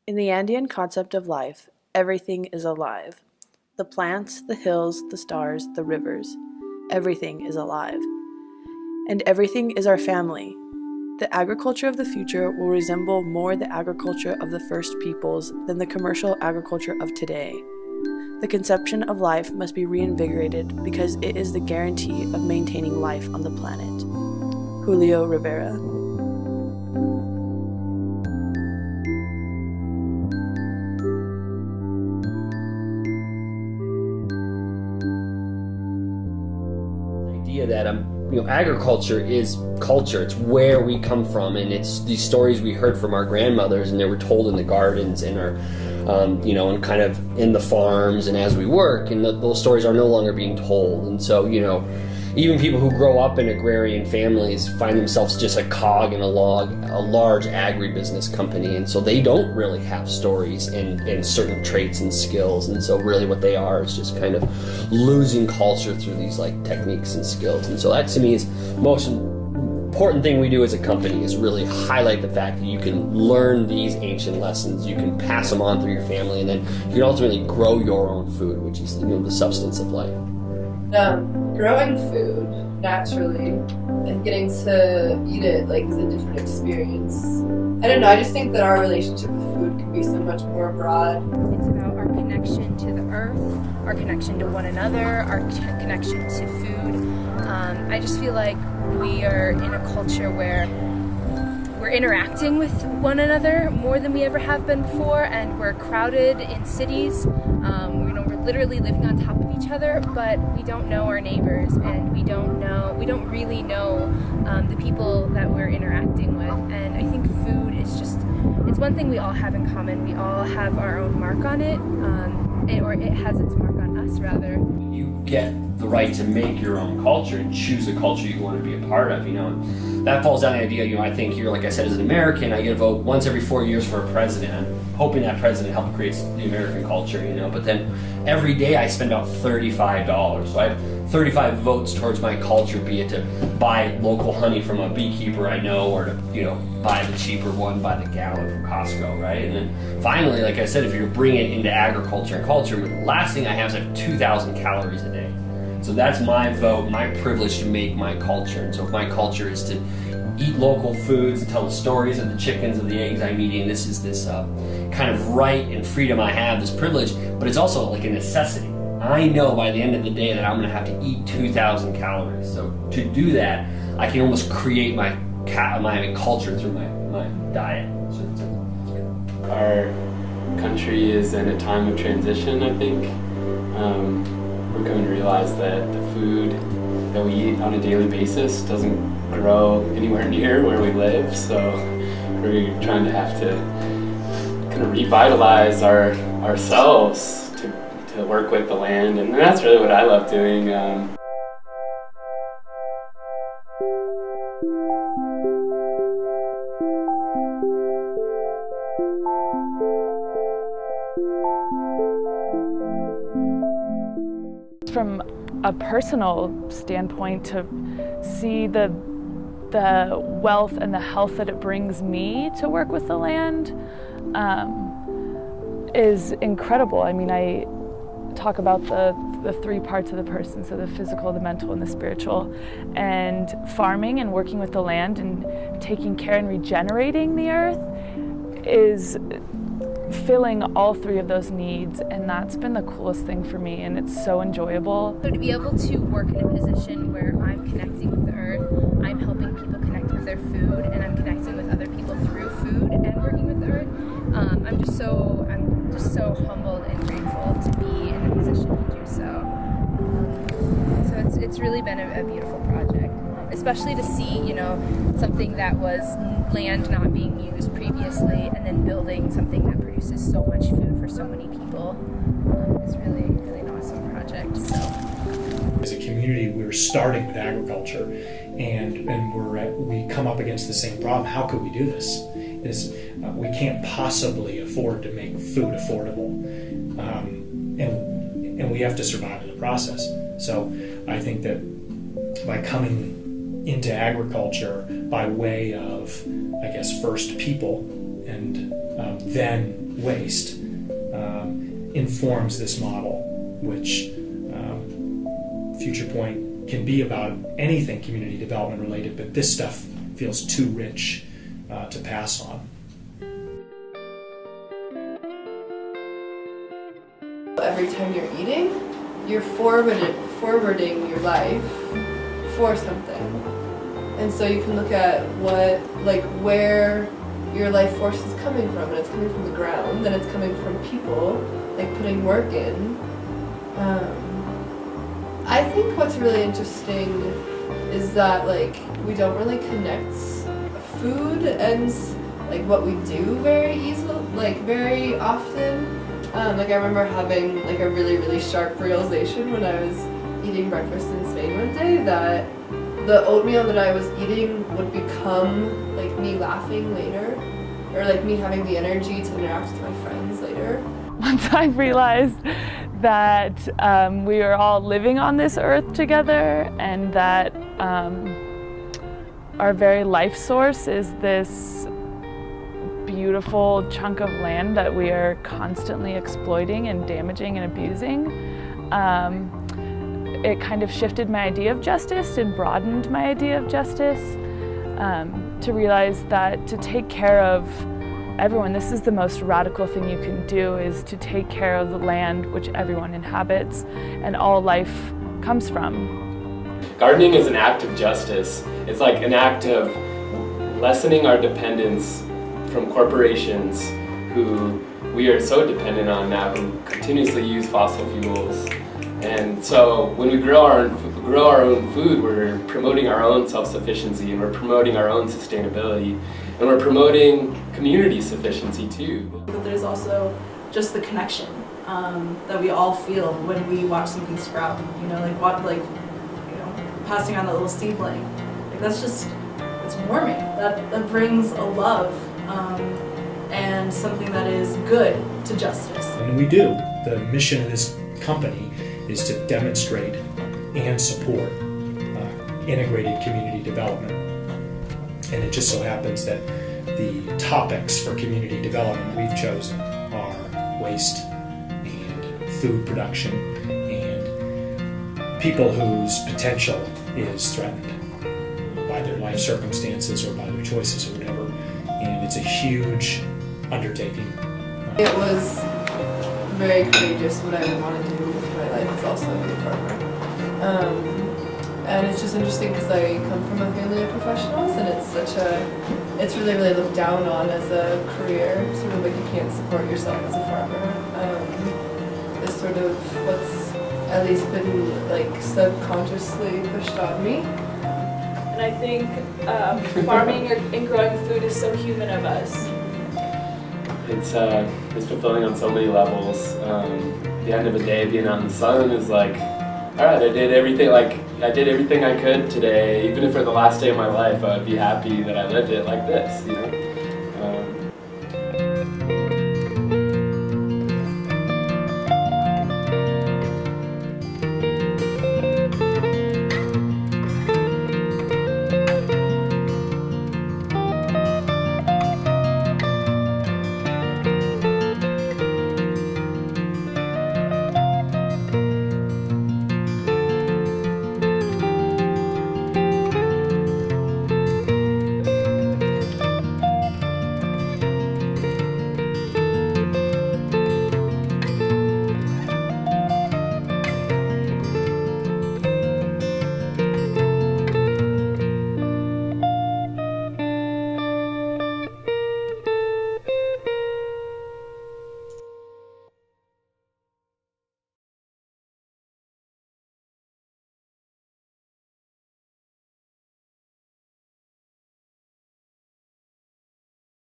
In the Andean concept of life, everything is alive. The plants, the hills, the stars, the rivers, everything is alive. And everything is our family. The agriculture of the future will resemble more the agriculture of the first peoples than the commercial agriculture of today. The conception of life must be reinvigorated because it is the guarantee of maintaining life on the planet. Julio Rivera. That agriculture is culture. It's where we come from, and it's these stories we heard from our grandmothers, and they were told in the gardens and our, and kind of in the farms and as we work. And those stories are no longer being told. And so, even people who grow up in agrarian families find themselves just a cog in a large agribusiness company, and so they don't really have stories and certain traits and skills. And so really what they are is just kind of losing culture through these techniques and skills. And so that to me is most important thing we do as a company, is really highlight the fact that you can learn these ancient lessons, you can pass them on through your family, and then you can ultimately grow your own food, which is the substance of life. Growing food naturally and getting to eat it is a different experience. I don't know, I just think that our relationship with food can be so much more broad. It's about our connection to the earth, our connection to one another, our connection to food. I just feel like we are in a culture where we're interacting with one another more than we ever have been before, and we're crowded in cities. We're literally living on top of each other, but we don't know our neighbors, and we don't really know the people that we're interacting with. And I think food is it's one thing we all have in common. We all have our own mark on it, or it has its mark on us, rather. You get the right to make your own culture and choose the culture you want to be a part of, and that falls down the idea, I think here, like I said, as an American, I get a vote once every 4 years for a president. I'm hoping that president helped create the American culture, but then every day I spend about $35. So I have 35 votes towards my culture, be it to buy local honey from a beekeeper I know, or to, buy the cheaper one by the gallon from Costco, right? And then finally, like I said, if you're bringing it into agriculture and culture, the last thing I have is 2,000 calories a day. So that's my vote, my privilege to make my culture. And so if my culture is to eat local foods and tell the stories of the chickens, of the eggs I'm eating, this is this kind of right and freedom I have, this privilege, but it's also like a necessity. I know by the end of the day that I'm going to have to eat 2,000 calories. So to do that, I can almost create my culture through my diet. Our country is in a time of transition, I think. We're coming to realize that the food that we eat on a daily basis doesn't grow anywhere near where we live, so we're trying to have to kind of revitalize ourselves to work with the land, and that's really what I love doing. From a personal standpoint, to see the wealth and the health that it brings me to work with the land is incredible. I mean, I talk about the three parts of the person, so the physical, the mental, and the spiritual. And farming and working with the land and taking care and regenerating the earth is filling all three of those needs, and that's been the coolest thing for me, and it's so enjoyable. So to be able to work in a position where I'm connecting with the earth, I'm helping people connect with their food, and I'm connecting with other people through food and working with the earth, I'm just so humbled and grateful to be in a position to do so. So it's really been a beautiful project, especially to see, something that was land not being used previously, and then building something that produces so much food for so many people. It's really, really an awesome project. So, as a community, we're starting with agriculture, and we come up against the same problem. How could we do this? We can't possibly afford to make food affordable, and we have to survive in the process. So I think that by coming into agriculture by way of, first people, and then waste informs this model, which Future Point can be about anything community development related, but this stuff feels too rich to pass on. Every time you're eating, you're forwarding your life for something. And so you can look at where your life force is coming from, and it's coming from the ground, then it's coming from people, putting work in. I think what's really interesting is that we don't really connect food and what we do very easily, very often. I remember having a really, really sharp realization when I was eating breakfast in Spain one day that the oatmeal that I was eating would become me laughing later, or me having the energy to interact with my friends later. Once I realized that we are all living on this earth together, and that our very life source is this beautiful chunk of land that we are constantly exploiting and damaging and abusing, it kind of shifted my idea of justice and broadened my idea of justice, to realize that to take care of everyone, this is the most radical thing you can do, is to take care of the land which everyone inhabits and all life comes from. Gardening is an act of justice. It's like an act of lessening our dependence from corporations who we are so dependent on now, who continuously use fossil fuels. And so when we grow our own food, we're promoting our own self-sufficiency, and we're promoting our own sustainability, and we're promoting community sufficiency too. But there's also just the connection that we all feel when we watch something sprout. Passing on that little seedling. It's warming. That brings a love and something that is good to justice. And we do. The mission of this company is to demonstrate and support integrated community development. And it just so happens that the topics for community development we've chosen are waste and food production and people whose potential is threatened by their life circumstances or by their choices or whatever. And it's a huge undertaking. It was very courageous. What I would want to do with my life is also be a farmer. And it's just interesting because I come from a family of professionals, and it's really, really looked down on as a career, sort of you can't support yourself as a farmer. Is sort of what's at least been subconsciously pushed on me. And I think farming and growing food is so human of us. It's fulfilling on so many levels. The end of the day, being out in the sun is all right, I did everything I could today. Even if for the last day of my life, I would be happy that I lived it like this,